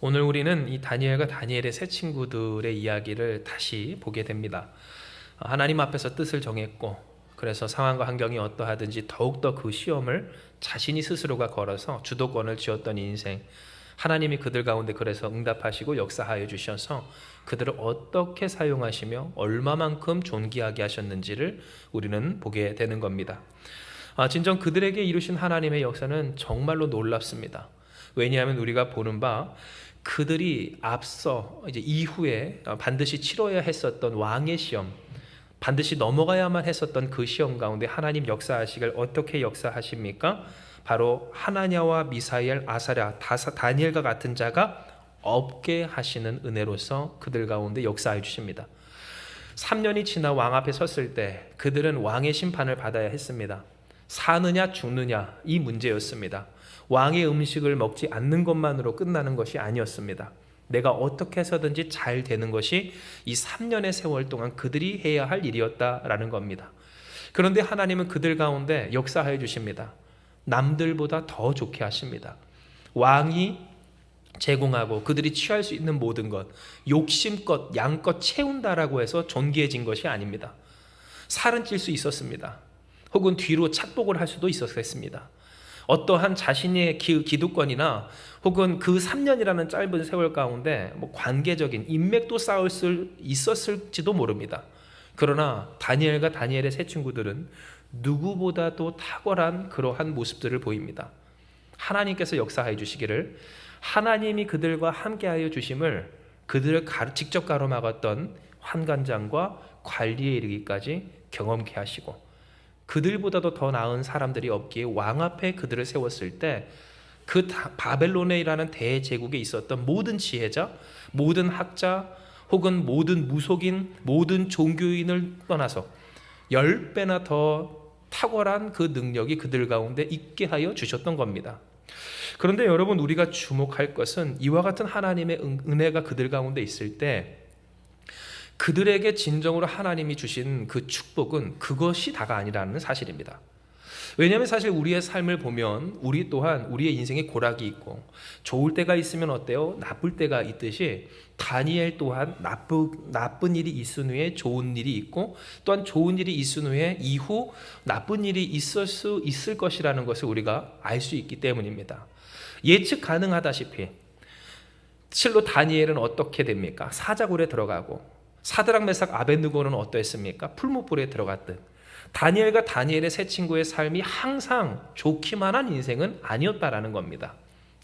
오늘 우리는 이 다니엘과 다니엘의 세 친구들의 이야기를 다시 보게 됩니다. 하나님 앞에서 뜻을 정했고, 그래서 상황과 환경이 어떠하든지 더욱더 그 시험을 자신이 스스로가 걸어서 주도권을 쥐었던 인생, 하나님이 그들 가운데 그래서 응답하시고 역사하여 주셔서 그들을 어떻게 사용하시며 얼마만큼 존귀하게 하셨는지를 우리는 보게 되는 겁니다. 진정 그들에게 이루신 하나님의 역사는 정말로 놀랍습니다. 왜냐하면 우리가 보는 바 그들이 앞서 이제 이후에 반드시 치러야 했었던 왕의 시험, 반드시 넘어가야만 했었던 그 시험 가운데 하나님 역사하시길 어떻게 역사하십니까? 바로 하나냐와 미사엘, 아사랴, 다니엘과 같은 자가 없게 하시는 은혜로서 그들 가운데 역사해 주십니다. 3년이 지나 왕 앞에 섰을 때 그들은 왕의 심판을 받아야 했습니다. 사느냐 죽느냐 이 문제였습니다. 왕의 음식을 먹지 않는 것만으로 끝나는 것이 아니었습니다. 내가 어떻게 해서든지 잘 되는 것이 이 3년의 세월 동안 그들이 해야 할 일이었다라는 겁니다. 그런데 하나님은 그들 가운데 역사하여 주십니다. 남들보다 더 좋게 하십니다. 왕이 제공하고 그들이 취할 수 있는 모든 것, 욕심껏 양껏 채운다라고 해서 존귀해진 것이 아닙니다. 살은 찔 수 있었습니다. 혹은 뒤로 착복을 할 수도 있었겠습니다. 어떠한 자신의 기득권이나 혹은 그 3년이라는 짧은 세월 가운데 관계적인 인맥도 쌓을 수 있었을지도 모릅니다. 그러나 다니엘과 다니엘의 세 친구들은 누구보다도 탁월한 그러한 모습들을 보입니다. 하나님께서 역사하여 주시기를, 하나님이 그들과 함께하여 주심을 그들을 직접 가로막았던 환관장과 관리에 이르기까지 경험케 하시고, 그들보다도 더 나은 사람들이 없기에 왕 앞에 그들을 세웠을 때 그 바벨론이라는 대제국에 있었던 모든 지혜자, 모든 학자, 혹은 모든 무속인, 모든 종교인을 떠나서 10배나 더 탁월한 그 능력이 그들 가운데 있게 하여 주셨던 겁니다. 그런데 여러분, 우리가 주목할 것은 이와 같은 하나님의 은혜가 그들 가운데 있을 때 그들에게 진정으로 하나님이 주신 그 축복은 그것이 다가 아니라는 사실입니다. 왜냐하면 사실 우리의 삶을 보면 우리 또한 우리의 인생에 고락이 있고, 좋을 때가 있으면 어때요? 나쁠 때가 있듯이 다니엘 또한 나쁜 일이 있은 후에 좋은 일이 있고, 또한 좋은 일이 있은 후에 이후 나쁜 일이 있을 것이라는 것을 우리가 알 수 있기 때문입니다. 예측 가능하다시피 실로 다니엘은 어떻게 됩니까? 사자굴에 들어가고, 사드락 메삭 아벳느고는 어떠했습니까? 풀무불에 들어갔듯 다니엘과 다니엘의 세 친구의 삶이 항상 좋기만 한 인생은 아니었다라는 겁니다.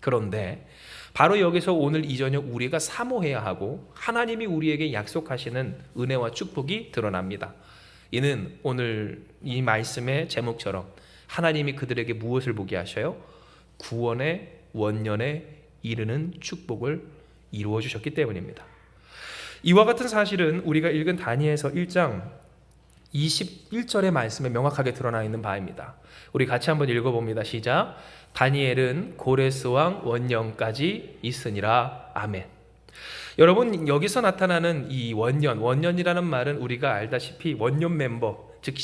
그런데 바로 여기서 오늘 이 저녁 우리가 사모해야 하고 하나님이 우리에게 약속하시는 은혜와 축복이 드러납니다. 이는 오늘 이 말씀의 제목처럼 하나님이 그들에게 무엇을 보게 하셔요? 구원의 원년에 이르는 축복을 이루어 주셨기 때문입니다. 이와 같은 사실은 우리가 읽은 다니엘서 1장 21절의 말씀에 명확하게 드러나 있는 바입니다. 우리 같이 한번 읽어봅니다. 시작. 다니엘은 고레스 왕 원년까지 있으니라. 아멘. 여러분, 여기서 나타나는 이 원년이라는 말은 우리가 알다시피 원년 멤버, 즉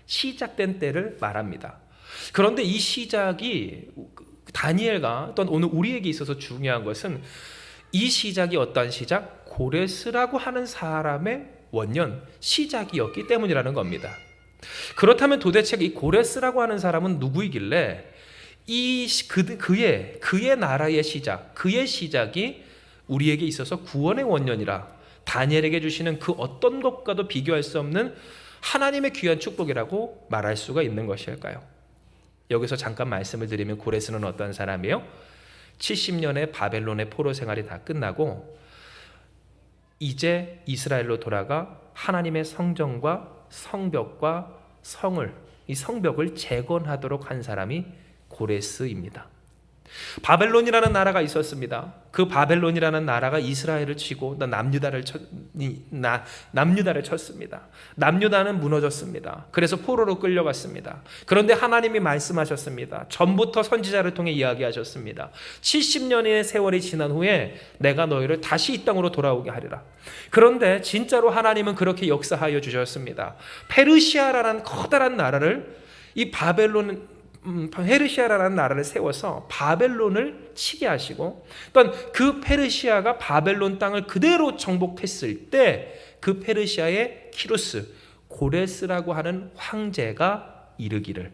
시작된 때를 말합니다. 그런데 이 시작이 다니엘과 또는 오늘 우리에게 있어서 중요한 것은 이 시작이 어떠한 시작? 고레스라고 하는 사람의 원년, 시작이었기 때문이라는 겁니다. 그렇다면 도대체 이 고레스라고 하는 사람은 누구이길래 그의 나라의 시작, 그의 시작이 우리에게 있어서 구원의 원년이라 다니엘에게 주시는 그 어떤 것과도 비교할 수 없는 하나님의 귀한 축복이라고 말할 수가 있는 것일까요? 여기서 잠깐 말씀을 드리면, 고레스는 어떤 사람이에요? 70년의 바벨론의 포로 생활이 다 끝나고 이제 이스라엘로 돌아가 하나님의 성전과 성벽과 이 성벽을 재건하도록 한 사람이 고레스입니다. 바벨론이라는 나라가 있었습니다. 그 바벨론이라는 나라가 이스라엘을 치고 남유다를 쳤습니다. 남유다는 무너졌습니다. 그래서 포로로 끌려갔습니다. 그런데 하나님이 말씀하셨습니다. 전부터 선지자를 통해 이야기하셨습니다. 70년의 세월이 지난 후에 내가 너희를 다시 이 땅으로 돌아오게 하리라. 그런데 진짜로 하나님은 그렇게 역사하여 주셨습니다. 페르시아라는 커다란 나라를 이 바벨론 페르시아라는 나라를 세워서 바벨론을 치게 하시고, 또한 그 페르시아가 바벨론 땅을 그대로 정복했을 때 그 페르시아의 키루스 고레스라고 하는 황제가 이르기를,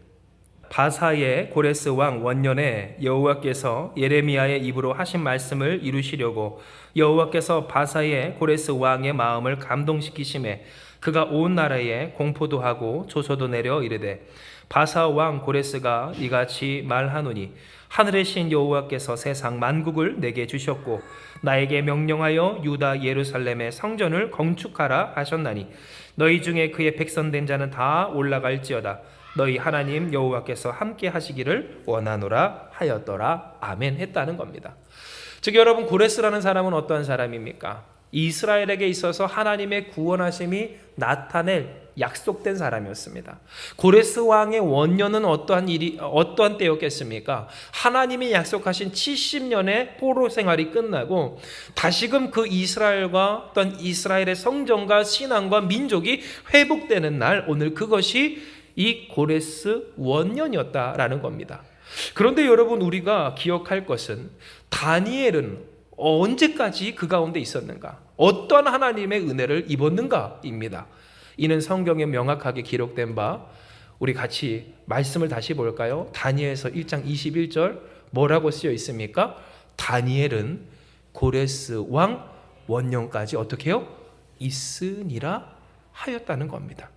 바사의 고레스 왕 원년에 여호와께서 예레미야의 입으로 하신 말씀을 이루시려고 여호와께서 바사의 고레스 왕의 마음을 감동시키심에 그가 온 나라에 공포도 하고 조서도 내려 이르되, 바사 왕 고레스가 이같이 말하노니 하늘의 신 여호와께서 세상 만국을 내게 주셨고 나에게 명령하여 유다 예루살렘의 성전을 건축하라 하셨나니 너희 중에 그의 백성된 자는 다 올라갈지어다. 너희 하나님 여호와께서 함께 하시기를 원하노라 하였더라. 아멘 했다는 겁니다. 즉 여러분, 고레스라는 사람은 어떠한 사람입니까? 이스라엘에게 있어서 하나님의 구원하심이 나타낼 약속된 사람이었습니다. 고레스 왕의 원년은 어떠한 때였겠습니까? 하나님이 약속하신 70년의 포로 생활이 끝나고 다시금 그 이스라엘과 어떤 이스라엘의 성전과 신앙과 민족이 회복되는 날, 오늘 그것이 이 고레스 원년이었다라는 겁니다. 그런데 여러분, 우리가 기억할 것은 다니엘은 언제까지 그 가운데 있었는가? 어떤 하나님의 은혜를 입었는가입니다. 이는 성경에 명확하게 기록된 바, 우리 같이 말씀을 다시 볼까요? 다니엘서 1장 21절 뭐라고 쓰여 있습니까? 다니엘은 고레스 왕 원년까지 어떻게 해요? 있으니라 하였다는 겁니다.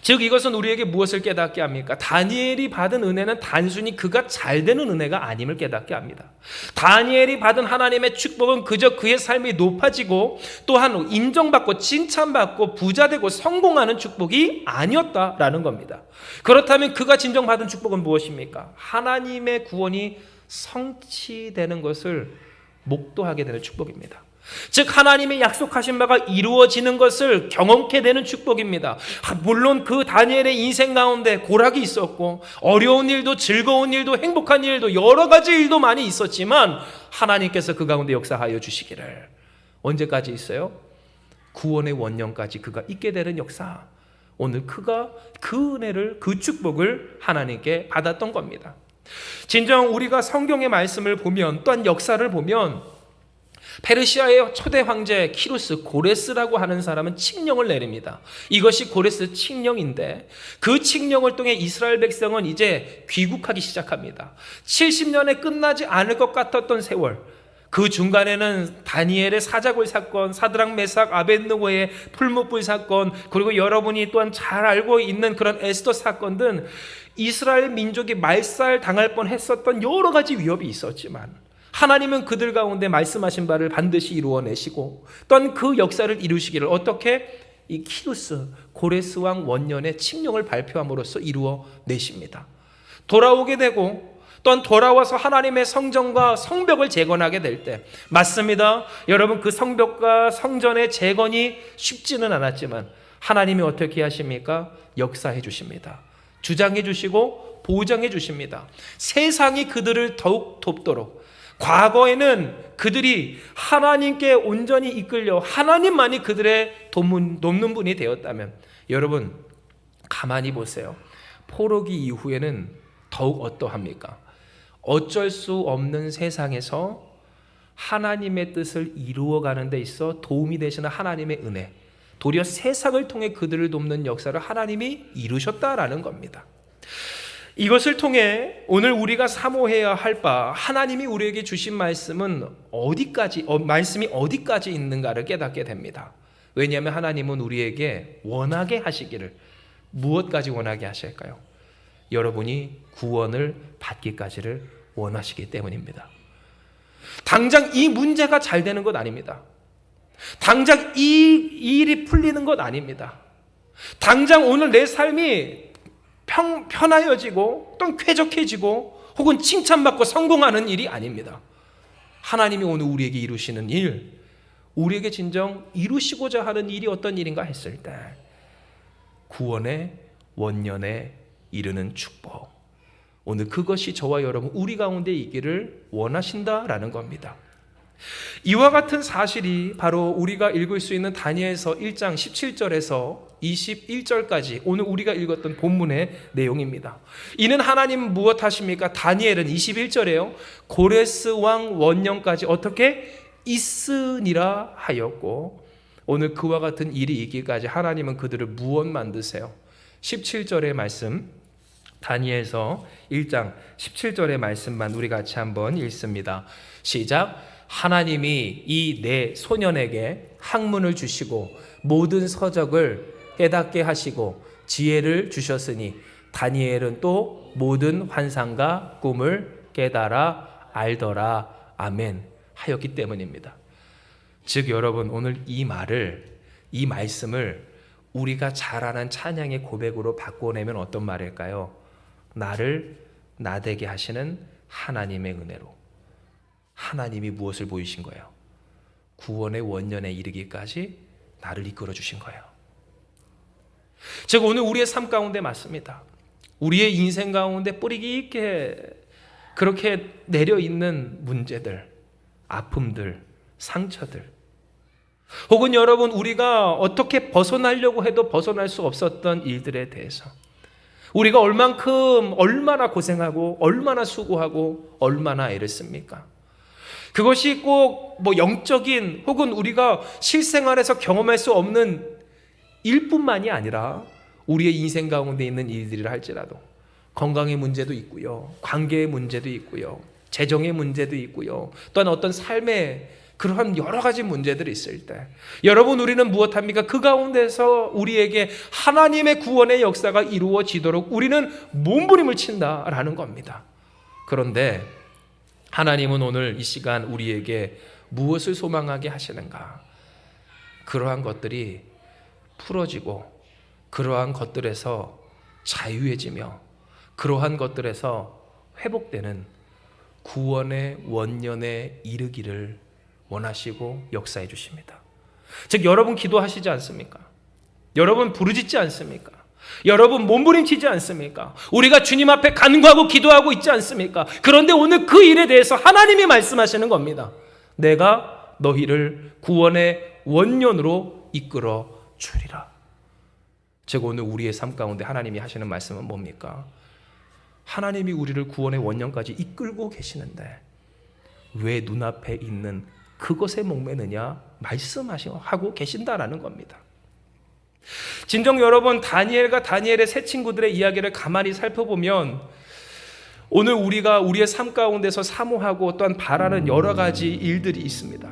즉 이것은 우리에게 무엇을 깨닫게 합니까? 다니엘이 받은 은혜는 단순히 그가 잘 되는 은혜가 아님을 깨닫게 합니다. 다니엘이 받은 하나님의 축복은 그저 그의 삶이 높아지고 또한 인정받고 칭찬받고 부자되고 성공하는 축복이 아니었다라는 겁니다. 그렇다면 그가 진정 받은 축복은 무엇입니까? 하나님의 구원이 성취되는 것을 목도하게 되는 축복입니다. 즉 하나님의 약속하신 바가 이루어지는 것을 경험케 되는 축복입니다. 물론 그 다니엘의 인생 가운데 고락이 있었고 어려운 일도 즐거운 일도 행복한 일도 여러 가지 일도 많이 있었지만 하나님께서 그 가운데 역사하여 주시기를, 언제까지 있어요? 구원의 원년까지 그가 있게 되는 역사. 오늘 그가 그 은혜를, 그 축복을 하나님께 받았던 겁니다. 진정 우리가 성경의 말씀을 보면, 또한 역사를 보면 페르시아의 초대 황제 키루스 고레스라고 하는 사람은 칙령을 내립니다. 이것이 고레스 칙령인데 그 칙령을 통해 이스라엘 백성은 이제 귀국하기 시작합니다. 70년에 끝나지 않을 것 같았던 세월, 그 중간에는 다니엘의 사자굴 사건, 사드락 메삭 아벳느고의 풀무불 사건, 그리고 여러분이 또한 잘 알고 있는 그런 에스더 사건 등 이스라엘 민족이 말살 당할 뻔했었던 여러 가지 위협이 있었지만 하나님은 그들 가운데 말씀하신 바를 반드시 이루어내시고 또한 그 역사를 이루시기를 어떻게? 이 키루스 고레스 왕 원년의 칙령을 발표함으로써 이루어내십니다. 돌아오게 되고 또한 돌아와서 하나님의 성전과 성벽을 재건하게 될 때, 맞습니다. 여러분, 그 성벽과 성전의 재건이 쉽지는 않았지만 하나님이 어떻게 하십니까? 역사해 주십니다. 주장해 주시고 보장해 주십니다. 세상이 그들을 더욱 돕도록, 과거에는 그들이 하나님께 온전히 이끌려 하나님만이 그들의 돕는 분이 되었다면, 여러분 가만히 보세요. 포로기 이후에는 더욱 어떠합니까? 어쩔 수 없는 세상에서 하나님의 뜻을 이루어가는 데 있어 도움이 되시는 하나님의 은혜, 도리어 세상을 통해 그들을 돕는 역사를 하나님이 이루셨다라는 겁니다. 이것을 통해 오늘 우리가 사모해야 할 바, 하나님이 우리에게 주신 말씀은 말씀이 어디까지 있는가를 깨닫게 됩니다. 왜냐하면 하나님은 우리에게 원하게 하시기를, 무엇까지 원하게 하실까요? 여러분이 구원을 받기까지를 원하시기 때문입니다. 당장 이 문제가 잘 되는 것 아닙니다. 당장 이 일이 풀리는 것 아닙니다. 당장 오늘 내 삶이 편하여지고 또 쾌적해지고 혹은 칭찬받고 성공하는 일이 아닙니다. 하나님이 오늘 우리에게 이루시는 일, 우리에게 진정 이루시고자 하는 일이 어떤 일인가 했을 때 구원의 원년에 이르는 축복, 오늘 그것이 저와 여러분 우리 가운데 있기를 원하신다라는 겁니다. 이와 같은 사실이 바로 우리가 읽을 수 있는 다니엘서 1장 17절에서 21절까지 오늘 우리가 읽었던 본문의 내용입니다. 이는 하나님 무엇 하십니까? 다니엘은 21절에요. 고레스 왕 원년까지 어떻게 있으니라 하였고, 오늘 그와 같은 일이 있기까지 하나님은 그들을 무엇 만드세요? 17절의 말씀, 다니엘서 1장 17절의 말씀만 우리 같이 한번 읽습니다. 시작. 하나님이 이 네 소년에게 학문을 주시고 모든 서적을 깨닫게 하시고 지혜를 주셨으니 다니엘은 또 모든 환상과 꿈을 깨달아 알더라. 아멘. 하였기 때문입니다. 즉 여러분, 오늘 이 말씀을 우리가 잘 아는 찬양의 고백으로 바꿔내면 어떤 말일까요? 나를 나되게 하시는 하나님의 은혜로. 하나님이 무엇을 보이신 거예요? 구원의 원년에 이르기까지 나를 이끌어 주신 거예요. 즉 오늘 우리의 삶 가운데 맞습니다. 우리의 인생 가운데 뿌리 깊게 그렇게 내려있는 문제들, 아픔들, 상처들, 혹은 여러분 우리가 어떻게 벗어나려고 해도 벗어날 수 없었던 일들에 대해서 우리가 얼마나 고생하고 얼마나 수고하고 얼마나 애를 씁니까? 그것이 꼭 영적인 혹은 우리가 실생활에서 경험할 수 없는 일뿐만이 아니라 우리의 인생 가운데 있는 일들이라 할지라도 건강의 문제도 있고요, 관계의 문제도 있고요, 재정의 문제도 있고요, 또한 어떤 삶의 그러한 여러 가지 문제들이 있을 때 여러분 우리는 무엇합니까? 그 가운데서 우리에게 하나님의 구원의 역사가 이루어지도록 우리는 몸부림을 친다라는 겁니다. 그런데 하나님은 오늘 이 시간 우리에게 무엇을 소망하게 하시는가? 그러한 것들이 풀어지고 그러한 것들에서 자유해지며 그러한 것들에서 회복되는 구원의 원년에 이르기를 원하시고 역사해 주십니다. 즉 여러분 기도하시지 않습니까? 여러분 부르짖지 않습니까? 여러분 몸부림치지 않습니까? 우리가 주님 앞에 간구하고 기도하고 있지 않습니까? 그런데 오늘 그 일에 대해서 하나님이 말씀하시는 겁니다. 내가 너희를 구원의 원년으로 이끌어 주리라. 즉 오늘 우리의 삶 가운데 하나님이 하시는 말씀은 뭡니까? 하나님이 우리를 구원의 원년까지 이끌고 계시는데 왜 눈앞에 있는 그것에 목매느냐 말씀하고 계신다라는 겁니다. 진정 여러분, 다니엘과 다니엘의 세 친구들의 이야기를 가만히 살펴보면 오늘 우리가 우리의 삶 가운데서 사모하고 또한 바라는 여러 가지 일들이 있습니다.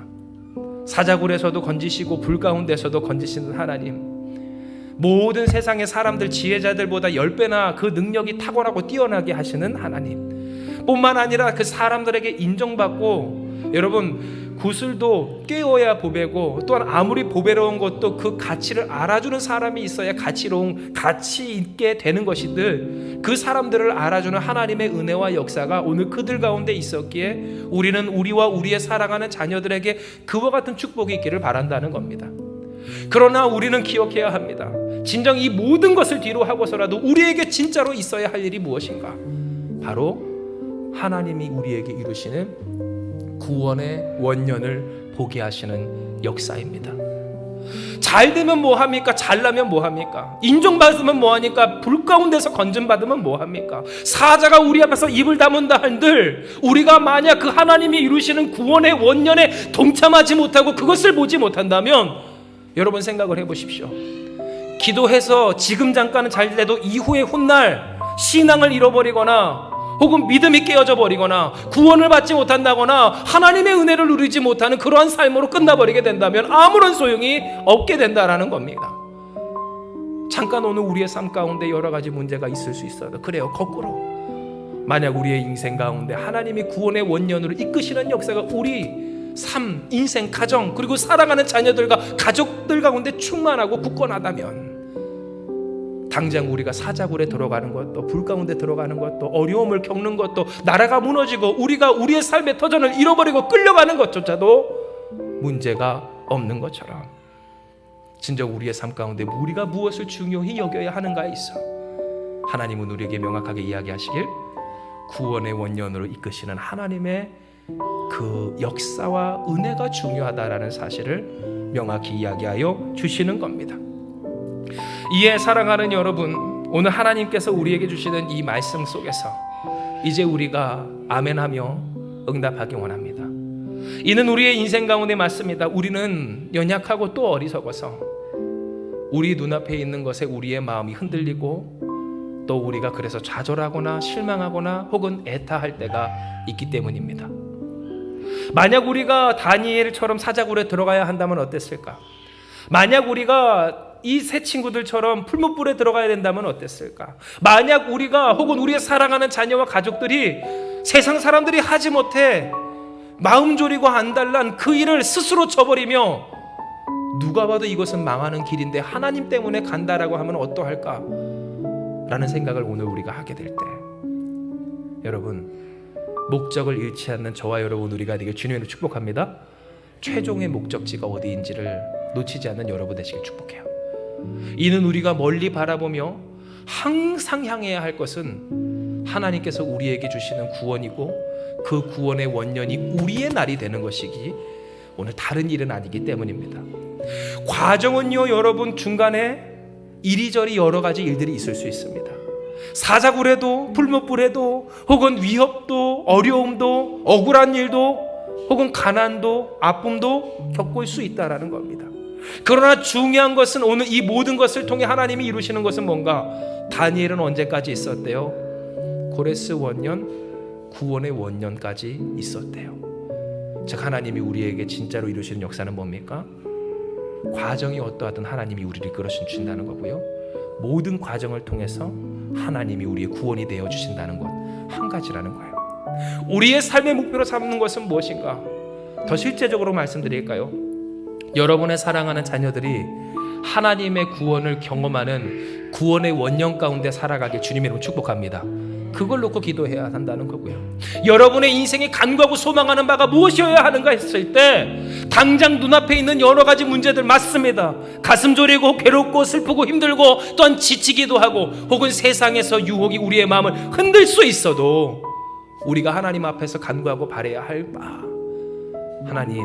사자굴에서도 건지시고 불 가운데서도 건지시는 하나님, 모든 세상의 사람들 지혜자들보다 10배나 그 능력이 탁월하고 뛰어나게 하시는 하나님 뿐만 아니라 그 사람들에게 인정받고, 여러분 구슬도 깨어야 보배고 또한 아무리 보배로운 것도 그 가치를 알아주는 사람이 있어야 가치 있게 되는 것이들, 그 사람들을 알아주는 하나님의 은혜와 역사가 오늘 그들 가운데 있었기에 우리는 우리와 우리의 사랑하는 자녀들에게 그와 같은 축복이 있기를 바란다는 겁니다. 그러나 우리는 기억해야 합니다. 진정 이 모든 것을 뒤로 하고서라도 우리에게 진짜로 있어야 할 일이 무엇인가? 바로 하나님이 우리에게 이루시는 구원의 원년을 보게 하시는 역사입니다. 잘 되면 뭐합니까? 잘나면 뭐합니까? 인정받으면 뭐하니까? 불 가운데서 건진받으면 뭐합니까? 사자가 우리 앞에서 입을 다문다 한들 우리가 만약 그 하나님이 이루시는 구원의 원년에 동참하지 못하고 그것을 보지 못한다면 여러분 생각을 해보십시오. 기도해서 지금 잠깐은 잘 돼도 이후의 훗날 신앙을 잃어버리거나 혹은 믿음이 깨어져 버리거나 구원을 받지 못한다거나 하나님의 은혜를 누리지 못하는 그러한 삶으로 끝나버리게 된다면 아무런 소용이 없게 된다라는 겁니다. 잠깐 오늘 우리의 삶 가운데 여러 가지 문제가 있을 수 있어도 그래요. 거꾸로 만약 우리의 인생 가운데 하나님이 구원의 원년으로 이끄시는 역사가 우리 삶, 인생, 가정 그리고 사랑하는 자녀들과 가족들 가운데 충만하고 굳건하다면 당장 우리가 사자굴에 들어가는 것도, 불 가운데 들어가는 것도, 어려움을 겪는 것도, 나라가 무너지고 우리가 우리의 삶의 터전을 잃어버리고 끌려가는 것조차도 문제가 없는 것처럼 진정 우리의 삶 가운데 우리가 무엇을 중요히 여겨야 하는가에 있어 하나님은 우리에게 명확하게 이야기하시길 구원의 원년으로 이끄시는 하나님의 그 역사와 은혜가 중요하다라는 사실을 명확히 이야기하여 주시는 겁니다. 이에 사랑하는 여러분, 오늘 하나님께서 우리에게 주시는 이 말씀 속에서 이제 우리가 아멘하며 응답하기 원합니다. 이는 우리의 인생 가운데 맞습니다. 우리는 연약하고 또 어리석어서 우리 눈앞에 있는 것에 우리의 마음이 흔들리고 또 우리가 그래서 좌절하거나 실망하거나 혹은 애타할 때가 있기 때문입니다. 만약 우리가 다니엘처럼 사자굴에 들어가야 한다면 어땠을까? 만약 우리가 이 세 친구들처럼 풀무불에 들어가야 된다면 어땠을까? 만약 우리가 혹은 우리의 사랑하는 자녀와 가족들이 세상 사람들이 하지 못해 마음 졸이고 안달난 그 일을 스스로 저버리며 누가 봐도 이것은 망하는 길인데 하나님 때문에 간다라고 하면 어떠할까? 라는 생각을 오늘 우리가 하게 될 때, 여러분, 목적을 잃지 않는 저와 여러분 우리가 되길 주님으로 축복합니다. 최종의 목적지가 어디인지를 놓치지 않는 여러분 되시길 축복해요. 이는 우리가 멀리 바라보며 항상 향해야 할 것은 하나님께서 우리에게 주시는 구원이고 그 구원의 원년이 우리의 날이 되는 것이기 오늘 다른 일은 아니기 때문입니다. 과정은요, 여러분, 중간에 이리저리 여러 가지 일들이 있을 수 있습니다. 사자굴에도 풀무불에도 혹은 위협도 어려움도 억울한 일도 혹은 가난도 아픔도 겪을 수 있다라는 겁니다. 그러나 중요한 것은 오늘 이 모든 것을 통해 하나님이 이루시는 것은 뭔가? 다니엘은 언제까지 있었대요? 고레스 원년, 구원의 원년까지 있었대요. 즉 하나님이 우리에게 진짜로 이루시는 역사는 뭡니까? 과정이 어떠하든 하나님이 우리를 이끌어 주신다는 거고요. 모든 과정을 통해서 하나님이 우리의 구원이 되어 주신다는 것 한 가지라는 거예요. 우리의 삶의 목표로 삼는 것은 무엇인가? 더 실제적으로 말씀드릴까요? 여러분의 사랑하는 자녀들이 하나님의 구원을 경험하는 구원의 원년 가운데 살아가길 주님의 이름으로 축복합니다. 그걸 놓고 기도해야 한다는 거고요. 여러분의 인생이 간구하고 소망하는 바가 무엇이어야 하는가 했을 때 당장 눈앞에 있는 여러 가지 문제들 맞습니다. 가슴 졸이고 괴롭고 슬프고 힘들고 또한 지치기도 하고 혹은 세상에서 유혹이 우리의 마음을 흔들 수 있어도 우리가 하나님 앞에서 간구하고 바라야 할 바, 하나님,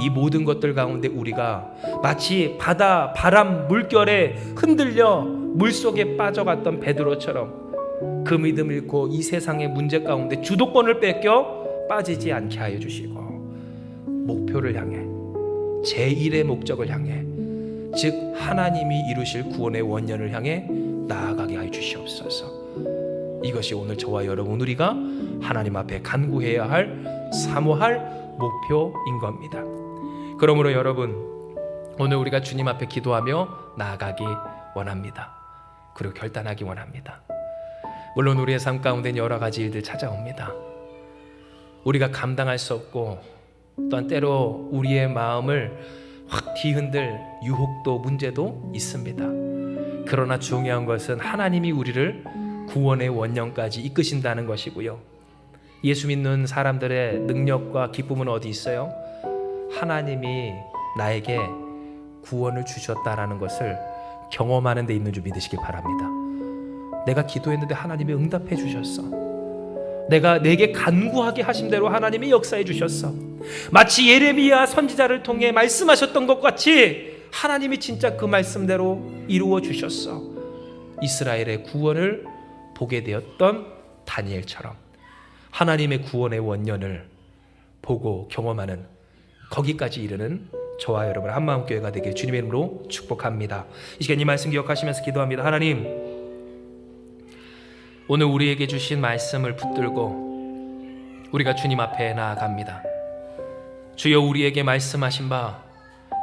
이 모든 것들 가운데 우리가 마치 바다, 바람, 물결에 흔들려 물속에 빠져갔던 베드로처럼 그 믿음 잃고 이 세상의 문제 가운데 주도권을 뺏겨 빠지지 않게 하여 주시고 목표를 향해 제1의 목적을 향해 즉 하나님이 이루실 구원의 원년을 향해 나아가게 하여 주시옵소서. 이것이 오늘 저와 여러분 우리가 하나님 앞에 간구해야 할 사모할 목표인 겁니다. 그러므로 여러분 오늘 우리가 주님 앞에 기도하며 나아가기 원합니다. 그리고 결단하기 원합니다. 물론 우리의 삶 가운데는 여러 가지 일들 찾아옵니다. 우리가 감당할 수 없고 또한 때로 우리의 마음을 확 뒤흔들 유혹도 문제도 있습니다. 그러나 중요한 것은 하나님이 우리를 구원의 원년까지 이끄신다는 것이고요. 예수 믿는 사람들의 능력과 기쁨은 어디 있어요? 하나님이 나에게 구원을 주셨다라는 것을 경험하는 데 있는 줄 믿으시기 바랍니다. 내가 기도했는데 하나님이 응답해 주셨어. 내게 간구하게 하신 대로 하나님이 역사해 주셨어. 마치 예레미야 선지자를 통해 말씀하셨던 것 같이 하나님이 진짜 그 말씀대로 이루어 주셨어. 이스라엘의 구원을 보게 되었던 다니엘처럼 하나님의 구원의 원년을 보고 경험하는 거기까지 이르는 저와 여러분 한마음교회가 되길 주님의 이름으로 축복합니다. 이 시간 이 말씀 기억하시면서 기도합니다. 하나님, 오늘 우리에게 주신 말씀을 붙들고 우리가 주님 앞에 나아갑니다. 주여, 우리에게 말씀하신 바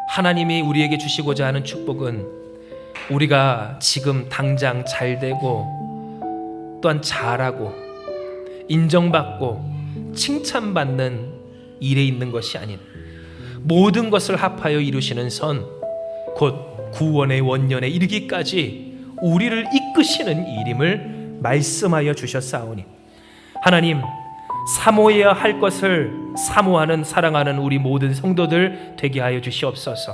하나님이 우리에게 주시고자 하는 축복은 우리가 지금 당장 잘되고 또한 잘하고 인정받고 칭찬받는 일에 있는 것이 아닌 모든 것을 합하여 이루시는 선, 곧 구원의 원년에 이르기까지 우리를 이끄시는 일임을 말씀하여 주셨사오니 하나님, 사모해야 할 것을 사모하는 사랑하는 우리 모든 성도들 되게 하여 주시옵소서.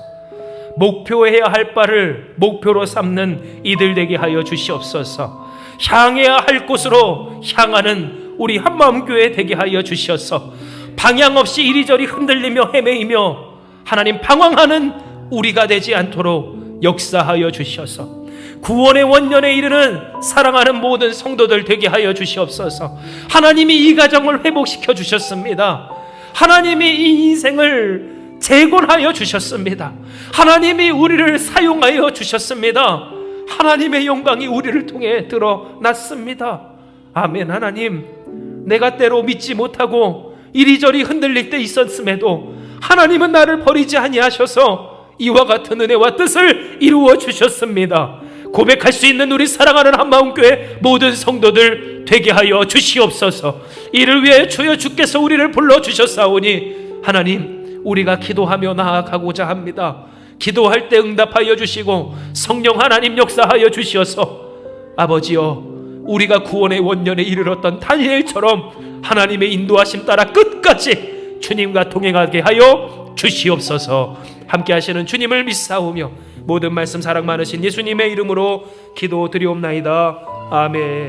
목표해야 할 바를 목표로 삼는 이들 되게 하여 주시옵소서. 향해야 할 곳으로 향하는 우리 한마음교회 되게 하여 주시옵소서. 방향 없이 이리저리 흔들리며 헤매이며 하나님 방황하는 우리가 되지 않도록 역사하여 주셔서 구원의 원년에 이르는 사랑하는 모든 성도들 되게 하여 주시옵소서. 하나님이 이 가정을 회복시켜 주셨습니다. 하나님이 이 인생을 재건하여 주셨습니다. 하나님이 우리를 사용하여 주셨습니다. 하나님의 영광이 우리를 통해 드러났습니다. 아멘. 하나님, 내가 때로 믿지 못하고 이리저리 흔들릴 때 있었음에도 하나님은 나를 버리지 아니하셔서 이와 같은 은혜와 뜻을 이루어 주셨습니다. 고백할 수 있는 우리 사랑하는 한마음교회 모든 성도들 되게 하여 주시옵소서. 이를 위해 주여 주께서 우리를 불러주셨사오니 하나님, 우리가 기도하며 나아가고자 합니다. 기도할 때 응답하여 주시고 성령 하나님 역사하여 주시어서 아버지여, 우리가 구원의 원년에 이르렀던 다니엘처럼 하나님의 인도하심 따라 끝까지 주님과 동행하게 하여 주시옵소서. 함께 하시는 주님을 믿사오며 모든 말씀 사랑 많으신 예수님의 이름으로 기도드리옵나이다. 아멘.